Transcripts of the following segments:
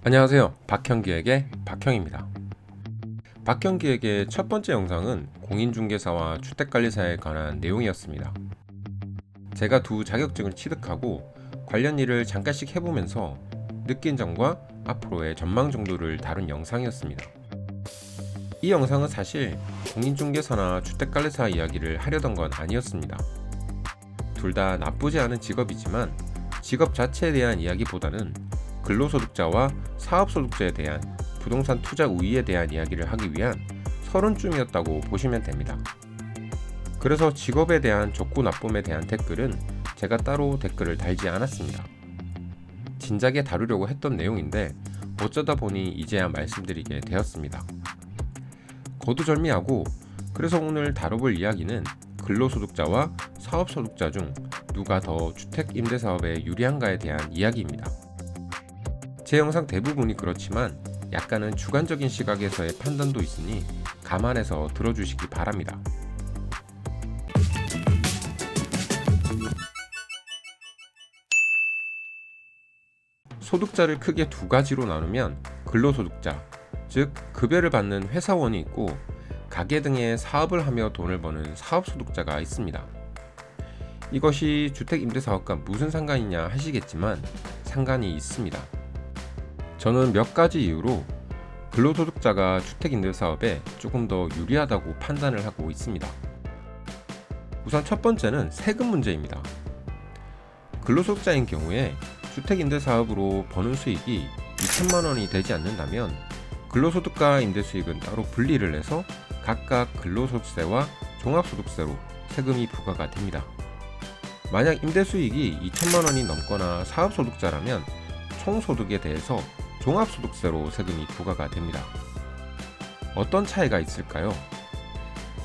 안녕하세요. 박형기에게 박형입니다. 박형기에게 첫 번째 영상은 공인중개사와 주택관리사에 관한 내용이었습니다. 제가 두 자격증을 취득하고 관련 일을 잠깐씩 해보면서 느낀 점과 앞으로의 전망 정도를 다룬 영상이었습니다. 이 영상은 사실 공인중개사나 주택관리사 이야기를 하려던 건 아니었습니다. 둘 다 나쁘지 않은 직업이지만 직업 자체에 대한 이야기보다는 근로소득자와 사업소득자에 대한 부동산 투자 우위에 대한 이야기를 하기 위한 서론쯤이었다고 보시면 됩니다. 그래서 직업에 대한 좋고 나쁨에 대한 댓글은 제가 따로 댓글을 달지 않았습니다. 진작에 다루려고 했던 내용인데 어쩌다 보니 이제야 말씀드리게 되었습니다. 거두절미하고 그래서 오늘 다뤄볼 이야기는 근로소득자와 사업소득자 중 누가 더 주택임대사업에 유리한가에 대한 이야기입니다. 제 영상 대부분이 그렇지만 약간은 주관적인 시각에서의 판단도 있으니 감안해서 들어주시기 바랍니다. 소득자를 크게 두 가지로 나누면 근로소득자, 즉 급여를 받는 회사원이 있고 가게 등의 사업을 하며 돈을 버는 사업소득자가 있습니다. 이것이 주택임대사업과 무슨 상관이냐 하시겠지만 상관이 있습니다. 저는 몇 가지 이유로 근로소득자가 주택임대사업에 조금 더 유리하다고 판단을 하고 있습니다. 우선 첫 번째는 세금 문제입니다. 근로소득자인 경우에 주택임대사업으로 버는 수익이 2천만 원이 되지 않는다면 근로소득과 임대수익은 따로 분리를 해서 각각 근로소득세와 종합소득세로 세금이 부과가 됩니다. 만약 임대수익이 2천만 원이 넘거나 사업소득자라면 총소득에 대해서 종합소득세로 세금이 부과가 됩니다. 어떤 차이가 있을까요?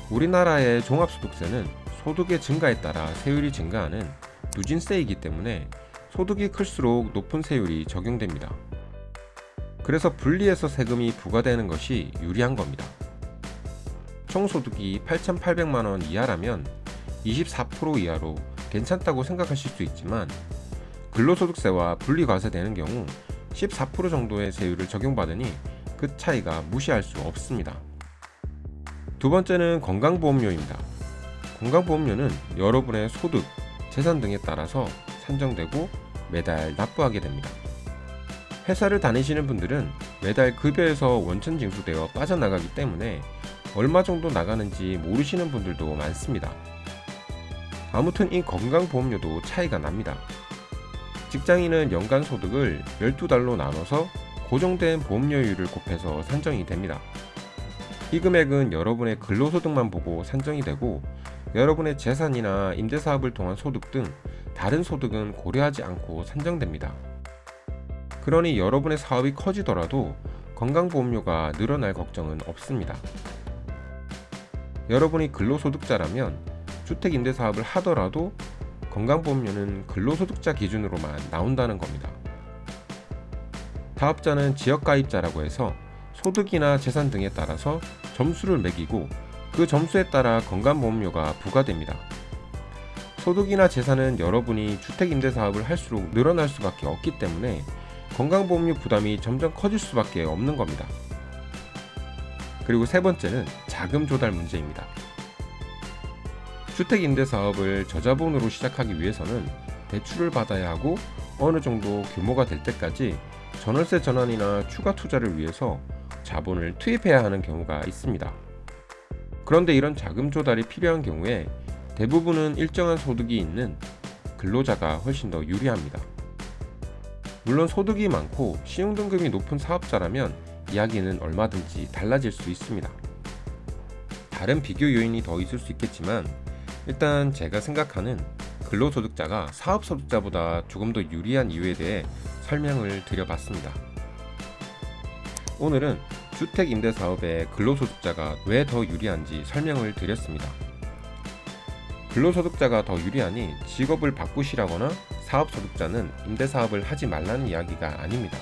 우리나라의 종합소득세는 소득의 증가에 따라 세율이 증가하는 누진세이기 때문에 소득이 클수록 높은 세율이 적용됩니다. 그래서 분리해서 세금이 부과되는 것이 유리한 겁니다. 총소득이 8,800만 원 이하라면 24% 이하로 괜찮다고 생각하실 수 있지만 근로소득세와 분리과세되는 경우 14% 정도의 세율을 적용받으니 그 차이가 무시할 수 없습니다. 두 번째는 건강보험료입니다. 건강보험료는 여러분의 소득, 재산 등에 따라서 산정되고 매달 납부하게 됩니다. 회사를 다니시는 분들은 매달 급여에서 원천 징수되어 빠져나가기 때문에 얼마 정도 나가는지 모르시는 분들도 많습니다. 아무튼 이 건강보험료도 차이가 납니다. 직장인은 연간 소득을 12달로 나눠서 고정된 보험료율을 곱해서 산정이 됩니다. 이 금액은 여러분의 근로소득만 보고 산정이 되고 여러분의 재산이나 임대사업을 통한 소득 등 다른 소득은 고려하지 않고 산정됩니다. 그러니 여러분의 사업이 커지더라도 건강보험료가 늘어날 걱정은 없습니다. 여러분이 근로소득자라면 주택임대사업을 하더라도 건강보험료는 근로소득자 기준으로만 나온다는 겁니다. 사업자는 지역가입자라고 해서 소득이나 재산 등에 따라서 점수를 매기고 그 점수에 따라 건강보험료가 부과됩니다. 소득이나 재산은 여러분이 주택임대사업을 할수록 늘어날 수밖에 없기 때문에 건강보험료 부담이 점점 커질 수밖에 없는 겁니다. 그리고 세 번째는 자금 조달 문제입니다. 주택임대사업을 저자본으로 시작하기 위해서는 대출을 받아야 하고 어느 정도 규모가 될 때까지 전월세 전환이나 추가 투자를 위해서 자본을 투입해야 하는 경우가 있습니다. 그런데 이런 자금 조달이 필요한 경우에 대부분은 일정한 소득이 있는 근로자가 훨씬 더 유리합니다. 물론 소득이 많고 신용등급이 높은 사업자라면 이야기는 얼마든지 달라질 수 있습니다. 다른 비교 요인이 더 있을 수 있겠지만 일단 제가 생각하는 근로소득자가 사업소득자보다 조금 더 유리한 이유에 대해 설명을 드려봤습니다. 오늘은 주택임대사업에 근로소득자가 왜 더 유리한지 설명을 드렸습니다. 근로소득자가 더 유리하니 직업을 바꾸시라거나 사업소득자는 임대사업을 하지 말라는 이야기가 아닙니다.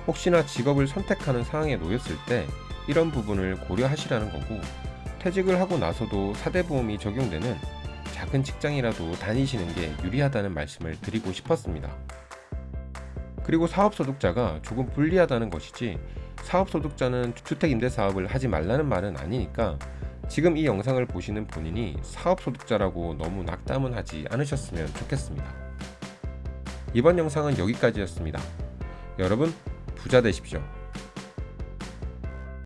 혹시나 직업을 선택하는 상황에 놓였을 때 이런 부분을 고려하시라는 거고 퇴직을 하고 나서도 사대보험이 적용되는 작은 직장이라도 다니시는 게 유리하다는 말씀을 드리고 싶었습니다. 그리고 사업소득자가 조금 불리하다는 것이지, 사업소득자는 주택임대사업을 하지 말라는 말은 아니니까 지금 이 영상을 보시는 본인이 사업소득자라고 너무 낙담은 하지 않으셨으면 좋겠습니다. 이번 영상은 여기까지였습니다. 여러분 부자 되십시오.